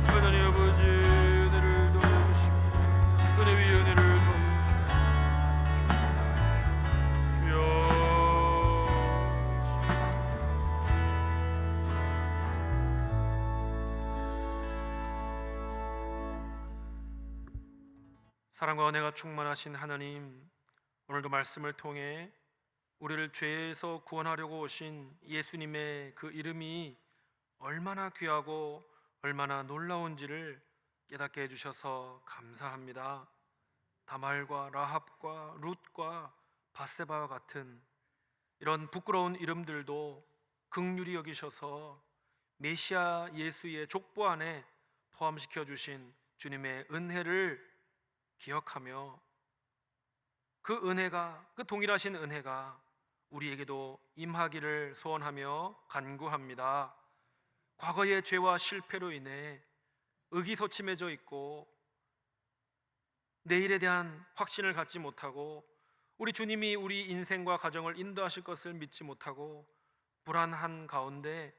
하나님 아버지 은혜를 도와주시고 은혜 위에 은혜를 더해주옵소서. 주여 사랑과 은혜가 충만하신 하나님, 오늘도 말씀을 통해 우리를 죄에서 구원하려고 오신 예수님의 그 이름이 얼마나 귀하고 얼마나 놀라운지를 깨닫게 해주셔서 감사합니다. 다말과 라합과 룻과 바세바와 같은 이런 부끄러운 이름들도 긍휼히 여기셔서 메시아 예수의 족보 안에 포함시켜 주신 주님의 은혜를 기억하며 그 은혜가, 그 동일하신 은혜가 우리에게도 임하기를 소원하며 간구합니다. 과거의 죄와 실패로 인해 의기소침해져 있고 내일에 대한 확신을 갖지 못하고 우리 주님이 우리 인생과 가정을 인도하실 것을 믿지 못하고 불안한 가운데,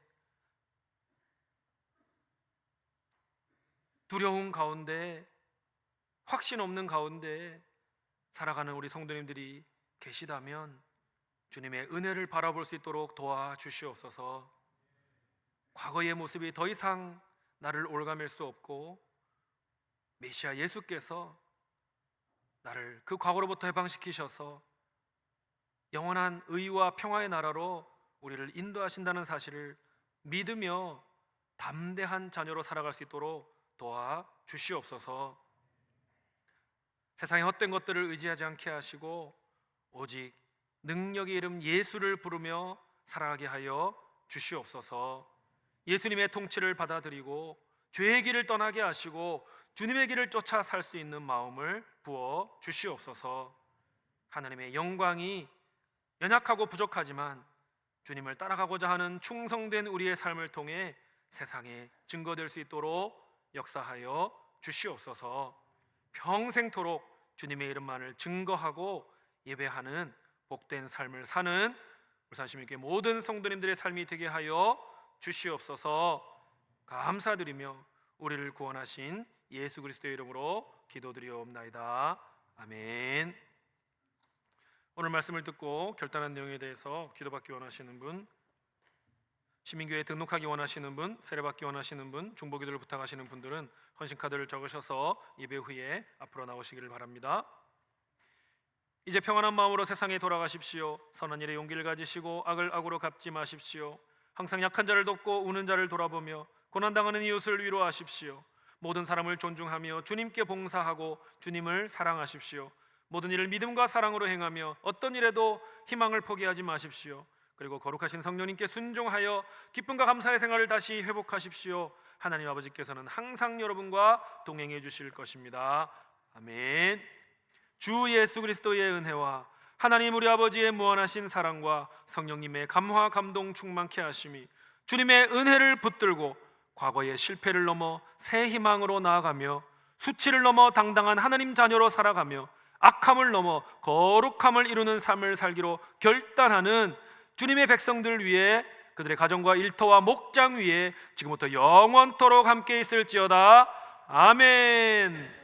두려움 가운데, 확신 없는 가운데 살아가는 우리 성도님들이 계시다면 주님의 은혜를 바라볼 수 있도록 도와주시옵소서. 과거의 모습이 더 이상 나를 올가맬 수 없고 메시아 예수께서 나를 그 과거로부터 해방시키셔서 영원한 의와 평화의 나라로 우리를 인도하신다는 사실을 믿으며 담대한 자녀로 살아갈 수 있도록 도와주시옵소서. 세상의 헛된 것들을 의지하지 않게 하시고 오직 능력의 이름 예수를 부르며 살아가게 하여 주시옵소서. 예수님의 통치를 받아들이고 죄의 길을 떠나게 하시고 주님의 길을 쫓아 살 수 있는 마음을 부어 주시옵소서. 하나님의 영광이 연약하고 부족하지만 주님을 따라가고자 하는 충성된 우리의 삶을 통해 세상에 증거될 수 있도록 역사하여 주시옵소서. 평생토록 주님의 이름만을 증거하고 예배하는 복된 삶을 사는 울산시민교회 모든 성도님들의 삶이 되게 하여 주시옵소서. 감사드리며 우리를 구원하신 예수 그리스도의 이름으로 기도드리옵나이다. 아멘. 오늘 말씀을 듣고 결단한 내용에 대해서 기도받기 원하시는 분, 시민교회에 등록하기 원하시는 분, 세례받기 원하시는 분, 중보기도를 부탁하시는 분들은 헌신카드를 적으셔서 예배 후에 앞으로 나오시기를 바랍니다. 이제 평안한 마음으로 세상에 돌아가십시오. 선한 일에 용기를 가지시고 악을 악으로 갚지 마십시오. 항상 약한 자를 돕고 우는 자를 돌아보며 고난당하는 이웃을 위로하십시오. 모든 사람을 존중하며 주님께 봉사하고 주님을 사랑하십시오. 모든 일을 믿음과 사랑으로 행하며 어떤 일에도 희망을 포기하지 마십시오. 그리고 거룩하신 성령님께 순종하여 기쁨과 감사의 생활을 다시 회복하십시오. 하나님 아버지께서는 항상 여러분과 동행해 주실 것입니다. 아멘. 주 예수 그리스도의 은혜와 하나님 우리 아버지의 무한하신 사랑과 성령님의 감화 감동 충만케 하심이 주님의 은혜를 붙들고 과거의 실패를 넘어 새 희망으로 나아가며 수치를 넘어 당당한 하나님 자녀로 살아가며 악함을 넘어 거룩함을 이루는 삶을 살기로 결단하는 주님의 백성들 위해 그들의 가정과 일터와 목장 위에 지금부터 영원토록 함께 있을지어다. 아멘.